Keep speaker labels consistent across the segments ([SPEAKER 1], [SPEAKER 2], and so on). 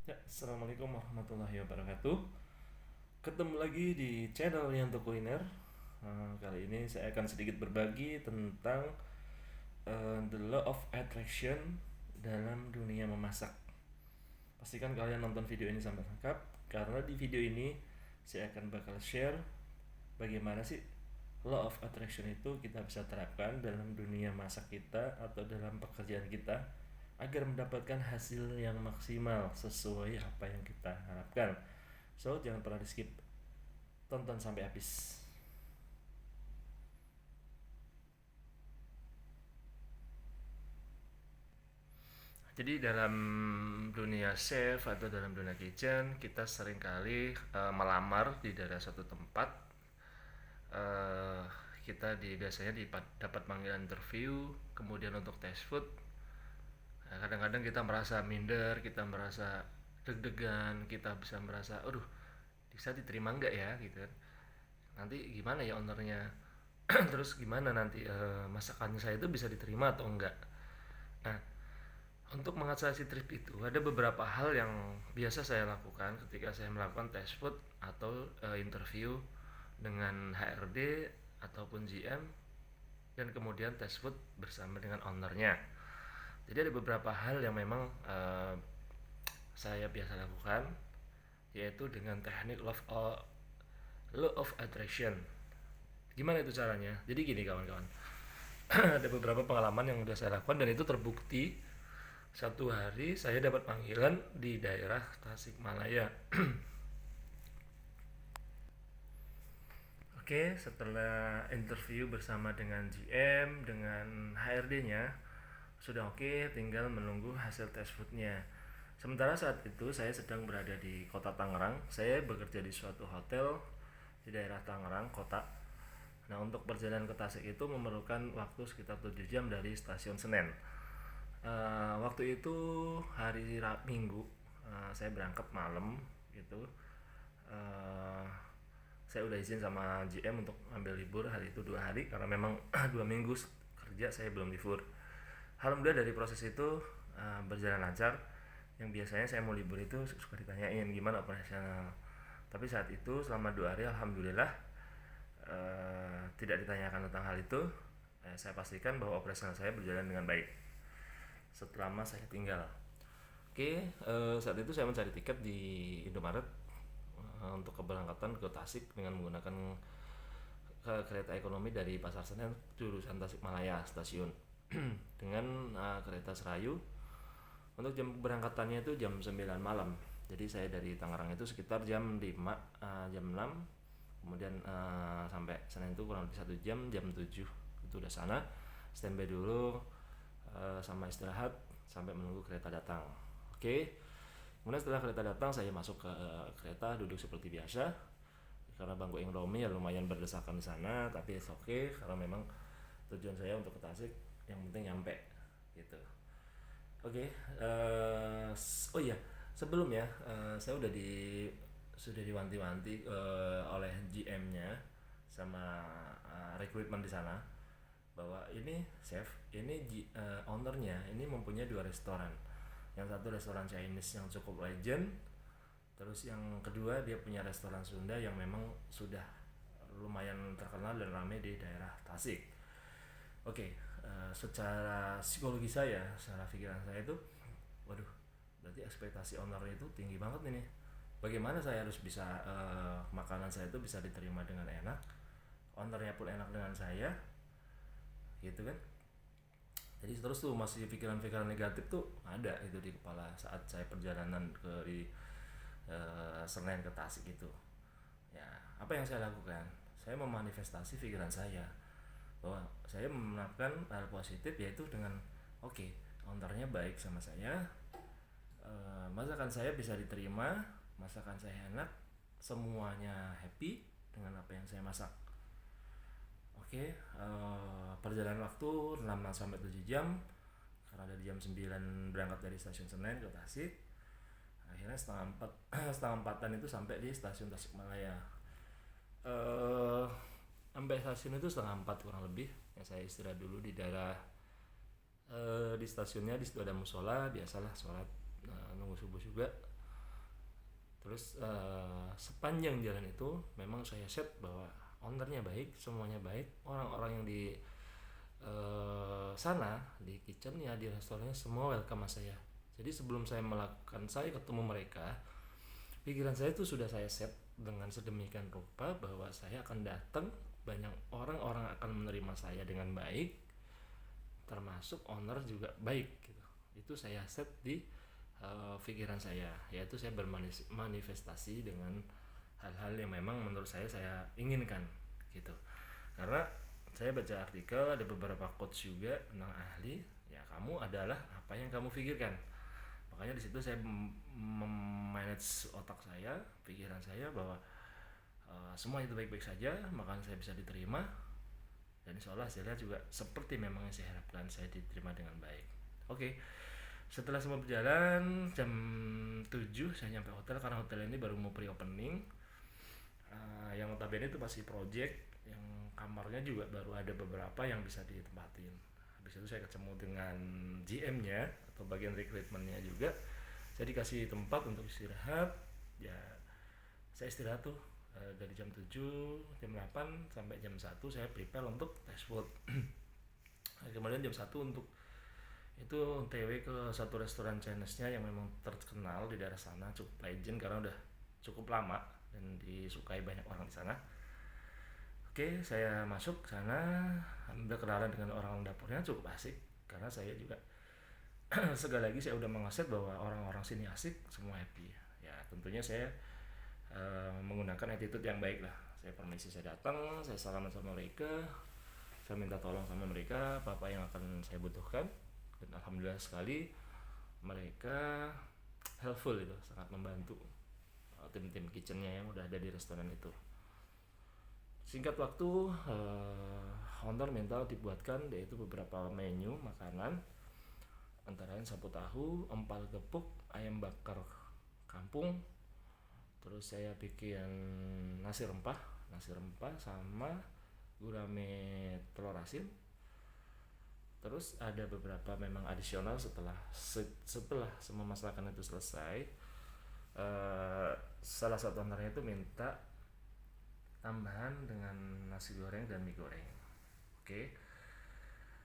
[SPEAKER 1] Ya, assalamualaikum warahmatullahi wabarakatuh. Ketemu lagi di channel Yanto Kuliner. Kali ini saya akan sedikit berbagi tentang the law of attraction dalam dunia memasak. Pastikan kalian nonton video ini sampai lengkap, karena di video ini saya akan bakal share bagaimana sih law of attraction itu kita bisa terapkan dalam dunia masak kita atau dalam pekerjaan kita agar mendapatkan hasil yang maksimal sesuai apa yang kita harapkan. So, jangan pernah di skip, tonton sampai habis. Jadi dalam dunia chef atau dalam dunia kitchen, kita seringkali melamar di daerah suatu tempat. eh, kita biasanya dapat panggilan interview, kemudian untuk test food. Nah, kadang-kadang kita merasa minder, kita merasa deg-degan, kita bisa merasa, aduh, bisa diterima nggak ya gitu kan. Nanti gimana ya ownernya, terus gimana nanti masakannya saya itu bisa diterima atau enggak. Nah, untuk mengatasi trip itu ada beberapa hal yang biasa saya lakukan ketika saya melakukan test food atau interview dengan HRD ataupun GM, dan kemudian test food bersama dengan ownernya. Jadi ada beberapa hal yang memang saya biasa lakukan, yaitu dengan teknik law of attraction. Gimana itu caranya? Jadi gini kawan-kawan, ada beberapa pengalaman yang udah saya lakukan dan itu terbukti. Satu hari saya dapat panggilan di daerah Tasikmalaya. Oke, setelah interview bersama dengan GM, dengan HRD-nya, sudah oke, tinggal menunggu hasil tes foodnya. Sementara saat itu saya sedang berada di kota Tangerang. Saya bekerja di suatu hotel di daerah Tangerang kota. Nah, untuk perjalanan ke Tasik itu memerlukan waktu sekitar 7 jam dari stasiun Senen. Waktu itu hari Minggu, saya berangkat malam gitu. Uh, saya udah izin sama GM untuk ambil libur hari itu 2 hari, karena memang 2 minggu kerja saya belum libur. Alhamdulillah dari proses itu berjalan lancar. Yang biasanya saya mau libur itu suka ditanyain gimana operasional, tapi saat itu selama 2 hari alhamdulillah tidak ditanyakan tentang hal itu. Saya pastikan bahwa operasional saya berjalan dengan baik selama saya tinggal. Oke, saat itu saya mencari tiket di Indomaret untuk keberangkatan ke Tasik dengan menggunakan kereta ekonomi dari Pasar Senen jurusan Tasikmalaya stasiun dengan kereta Serayu. Untuk jam berangkatannya itu jam 9 malam. Jadi saya dari Tangerang itu sekitar jam 5, jam 6. Kemudian sampai Senen itu kurang lebih 1 jam, jam 7 itu udah sana. Standby dulu, sama istirahat sampai menunggu kereta datang. Oke. Kemudian setelah kereta datang saya masuk ke kereta, duduk seperti biasa. Karena bangku Indomie ya lumayan berdesakan di sana, tapi oke, karena memang tujuan saya untuk ke Tasik, yang penting nyampe gitu. Oke, oh iya, sebelumnya saya sudah diwanti-wanti oleh GM-nya sama recruitment di sana, bahwa ini chef, ini ownernya ini mempunyai 2 restoran. Yang satu restoran Chinese yang cukup legend, terus yang kedua dia punya restoran Sunda yang memang sudah lumayan terkenal dan ramai di daerah Tasik. Oke, secara psikologi saya, secara pikiran saya itu, waduh, berarti ekspektasi owner itu tinggi banget ini. Bagaimana saya harus bisa makanan saya itu bisa diterima dengan enak, ownernya pun enak dengan saya, gitu kan? Jadi terus tuh masih pikiran-pikiran negatif tuh ada itu di kepala saat saya perjalanan ke di Senen ke Tasik itu. Ya, apa yang saya lakukan? Saya memanifestasi pikiran saya bahwa saya menerapkan hal positif, yaitu dengan oke, ownernya baik sama saya, masakan saya bisa diterima, masakan saya enak, semuanya happy dengan apa yang saya masak. Oke, perjalanan waktu 6 sampai 7 jam, karena dari jam 9 berangkat dari stasiun Senen ke Tasik. Akhirnya setengah empatan itu sampai di stasiun Tasikmalaya. Sampai stasiun itu setengah 4 kurang lebih. Ya, saya istirahat dulu di daerah di stasiunnya. Di situ ada musola, biasalah sholat, nunggu subuh juga. Terus sepanjang jalan itu memang saya set bahwa ownernya baik, semuanya baik, orang-orang yang di sana, di kitchennya, di restorannya, semua welcome sama saya. Jadi sebelum saya melakukan, saya ketemu mereka, pikiran saya itu sudah saya set dengan sedemikian rupa bahwa saya akan datang, banyak orang-orang akan menerima saya dengan baik, termasuk owner juga baik gitu. Itu saya set di pikiran saya, yaitu saya bermanifestasi dengan hal-hal yang memang menurut saya inginkan gitu. Karena saya baca artikel, ada beberapa quotes juga tentang ahli, ya kamu adalah apa yang kamu pikirkan. Makanya di situ saya memanage otak saya, pikiran saya bahwa semua itu baik-baik saja, maka saya bisa diterima, dan insya Allah hasilnya juga seperti memang yang saya harapkan, saya diterima dengan baik. Oke, setelah semua berjalan, jam 7 saya nyampe hotel, karena hotel ini baru mau pre-opening. Yang notabene itu masih project, yang kamarnya juga baru ada beberapa yang bisa ditempatin. Habis itu saya ketemu dengan GM-nya atau bagian recruitment-nya juga. Saya dikasih tempat untuk istirahat. Ya, saya istirahat tuh dari jam 7, jam 8 sampai jam 1 saya prepare untuk test food. Kemudian jam 1 untuk itu TW ke satu restoran Chinese-nya yang memang terkenal di daerah sana, cukup legend karena udah cukup lama dan disukai banyak orang di sana. Oke, saya masuk sana, ambil kenalan dengan orang dapurnya, cukup asik karena saya juga sekali lagi saya udah mengaset bahwa orang-orang sini asik, semua happy. Ya tentunya saya menggunakan attitude yang baik lah. Saya permisi, saya datang, saya salaman sama mereka, saya minta tolong sama mereka apa yang akan saya butuhkan, dan alhamdulillah sekali mereka helpful itu, sangat membantu tim-tim kitchennya yang udah ada di restoran itu. Singkat waktu, owner minta dibuatkan yaitu beberapa menu makanan, antara lain sapu tahu, empal gepuk, ayam bakar kampung, terus saya bikin nasi rempah sama gurame telur asin. Terus ada beberapa memang adisional setelah semua masakan itu selesai. Salah satu ownernya itu minta tambahan dengan nasi goreng dan mie goreng. Oke.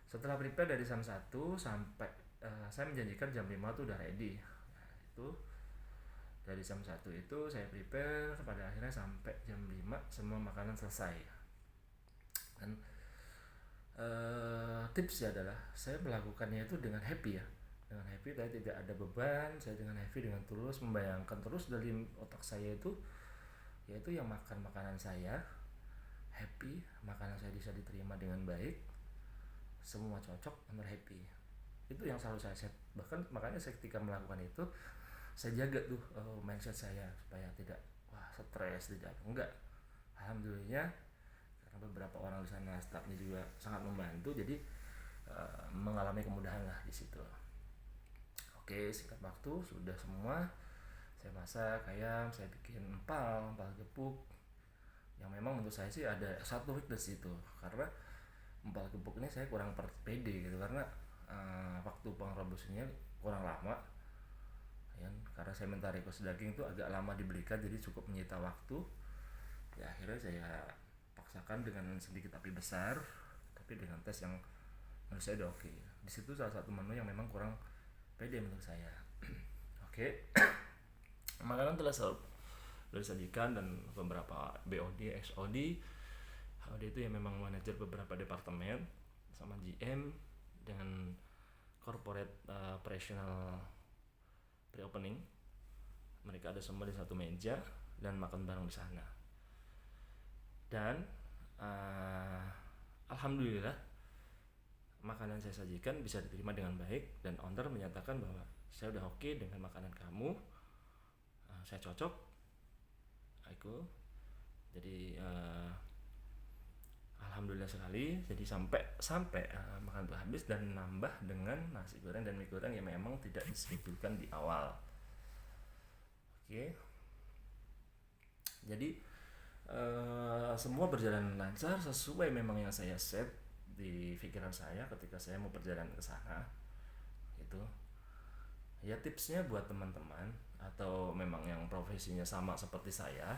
[SPEAKER 1] Setelah prepare dari jam 1 sampai saya menjanjikan jam 5 tuh udah ready. Nah, itu dari jam 1 itu saya prepare, pada akhirnya sampai jam 5 semua makanan selesai. Dan tipsnya adalah saya melakukannya itu dengan happy ya. Dengan happy, saya tidak ada beban, saya dengan happy, dengan tulus membayangkan terus dari otak saya itu, yaitu yang makan makanan saya happy, makanan saya bisa diterima dengan baik, semua cocok, benar happy. Itu yang selalu saya set. Bahkan makanya saya ketika melakukan itu saya jaga tuh mindset saya supaya tidak stres, tidak enggak. Alhamdulillah karena beberapa orang di sana stafnya juga sangat membantu, jadi mengalami kemudahan lah di situ. Oke, singkat waktu sudah semua, saya masak ayam, saya bikin empal gepuk, yang memang menurut saya sih ada satu weakness itu, karena empal gepuk ini saya kurang pede gitu, karena waktu pengrebusannya kurang lama ya, karena saya minta request daging itu agak lama dibelikan, jadi cukup menyita waktu. Ya akhirnya saya paksakan dengan sedikit api besar, tapi dengan tes yang menurut saya udah oke. Di situ salah satu menu yang memang kurang pede menurut saya. Oke. Makanan telah disajikan dan beberapa BOD, XOD. HOD itu yang memang manajer beberapa departemen sama GM dengan corporate operational pre-opening. Mereka ada semua di satu meja dan makan bareng di sana. Dan alhamdulillah makanan saya sajikan bisa diterima dengan baik, dan owner menyatakan bahwa saya udah oke dengan makanan kamu, saya cocok, aku. Jadi alhamdulillah sekali. Jadi sampai makan itu habis dan nambah dengan nasi goreng dan mie goreng yang memang tidak disebutkan di awal. Oke. Jadi semua berjalan lancar sesuai memang yang saya set di pikiran saya ketika saya mau perjalanan ke sana. Itu ya tipsnya buat teman-teman, atau memang yang profesinya sama seperti saya,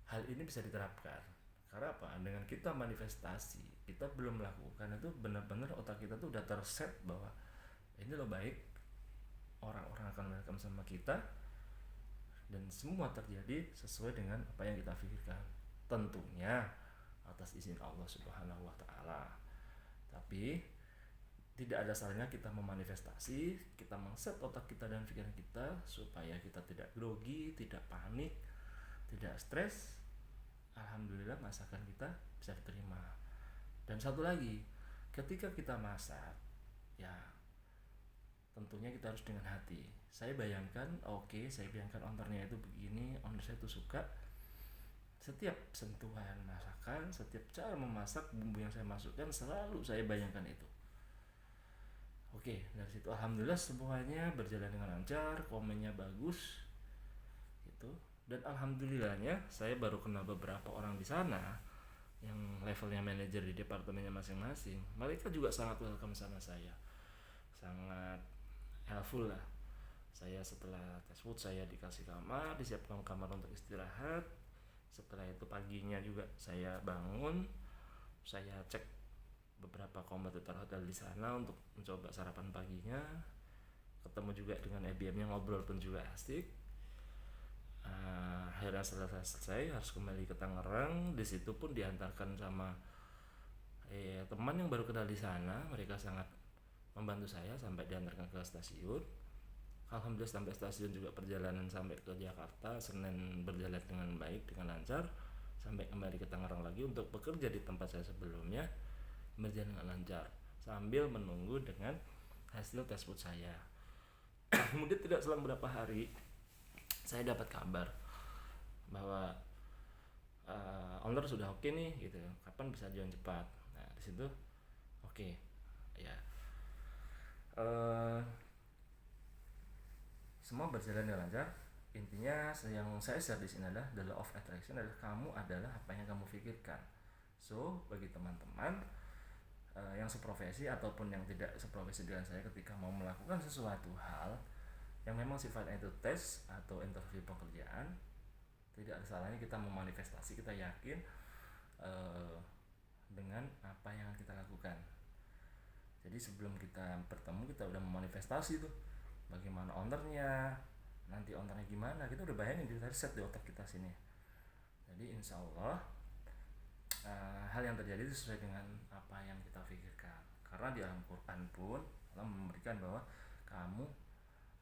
[SPEAKER 1] hal ini bisa diterapkan. Karena apa? Dengan kita manifestasi, kita belum melakukan itu, benar-benar otak kita tuh udah terset bahwa ini lo baik, orang-orang akan welcome sama kita, dan semua terjadi sesuai dengan apa yang kita pikirkan. Tentunya atas izin Allah Subhanahu wa taala. Tapi tidak ada salahnya kita memanifestasi, kita mengset otak kita dan pikiran kita supaya kita tidak grogi, tidak panik, tidak stres. Alhamdulillah masakan kita bisa diterima. Dan satu lagi, ketika kita masak, ya tentunya kita harus dengan hati. Saya bayangkan ownernya itu begini, owner saya itu suka. Setiap sentuhan masakan, setiap cara memasak, bumbu yang saya masukkan selalu saya bayangkan itu. Oke, dari situ alhamdulillah semuanya berjalan dengan lancar, komennya bagus gitu. Dan alhamdulillahnya saya baru kenal beberapa orang di sana yang levelnya manajer di departemennya masing-masing. Mereka juga sangat welcome sama saya, sangat helpful lah. Saya setelah tes food, saya dikasih kamar, disiapkan kamar untuk istirahat. Setelah itu paginya juga saya bangun, saya cek beberapa kompetitor hotel di sana untuk mencoba sarapan paginya. Ketemu juga dengan EBM-nya, ngobrol pun juga asik. Akhirnya selesai harus kembali ke Tangerang. Di situ pun diantarkan sama teman yang baru kenal di sana. Mereka sangat membantu saya sampai diantarkan ke stasiun. Alhamdulillah sampai stasiun juga perjalanan sampai ke Jakarta Senin berjalan dengan baik, dengan lancar. Sampai kembali ke Tangerang lagi untuk bekerja di tempat saya sebelumnya, berjalan dengan lancar sambil menunggu dengan hasil tes food saya. Kemudian tidak selang beberapa hari saya dapat kabar bahwa owner sudah oke nih gitu, kapan bisa join cepat. Nah di situ oke, ya semua berjalan dengan lancar. Intinya yang saya share di sini adalah the law of attraction, adalah kamu adalah apa yang kamu pikirkan. So bagi teman-teman yang seprofesi ataupun yang tidak seprofesi dengan saya, ketika mau melakukan sesuatu hal yang memang sifatnya itu tes atau interview pekerjaan, tidak ada salahnya kita memanifestasi. Kita yakin dengan apa yang kita lakukan. Jadi sebelum kita bertemu, kita udah memanifestasi tuh bagaimana ownernya, nanti ownernya gimana, kita udah bayangin, kita set di otak kita sini. Jadi insya Allah hal yang terjadi itu sesuai dengan apa yang kita pikirkan. Karena di dalam Quran pun Allah memberikan bahwa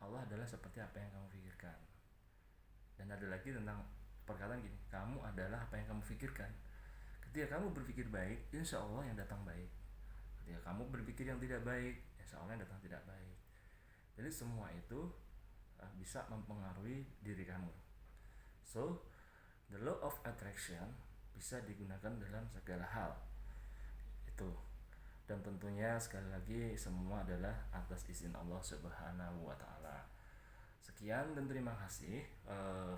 [SPEAKER 1] Allah adalah seperti apa yang kamu pikirkan. Dan ada lagi tentang perkataan gini, kamu adalah apa yang kamu pikirkan. Ketika kamu berpikir baik, insya Allah yang datang baik. Ketika kamu berpikir yang tidak baik, insya Allah yang datang tidak baik. Jadi semua itu bisa mempengaruhi diri kamu. So the law of attraction bisa digunakan dalam segala hal itu. Dan tentunya sekali lagi semua adalah atas izin Allah Subhanahu wa taala. Sekian dan terima kasih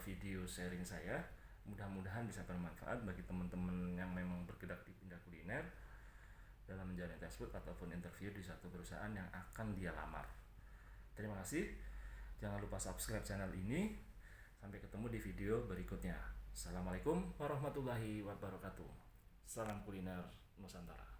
[SPEAKER 1] video sharing saya. Mudah-mudahan bisa bermanfaat bagi teman-teman yang memang bergerak di bidang kuliner dalam menjalani tes food ataupun interview di satu perusahaan yang akan dia lamar. Terima kasih. Jangan lupa subscribe channel ini. Sampai ketemu di video berikutnya. Assalamualaikum warahmatullahi wabarakatuh. Salam kuliner Nusantara.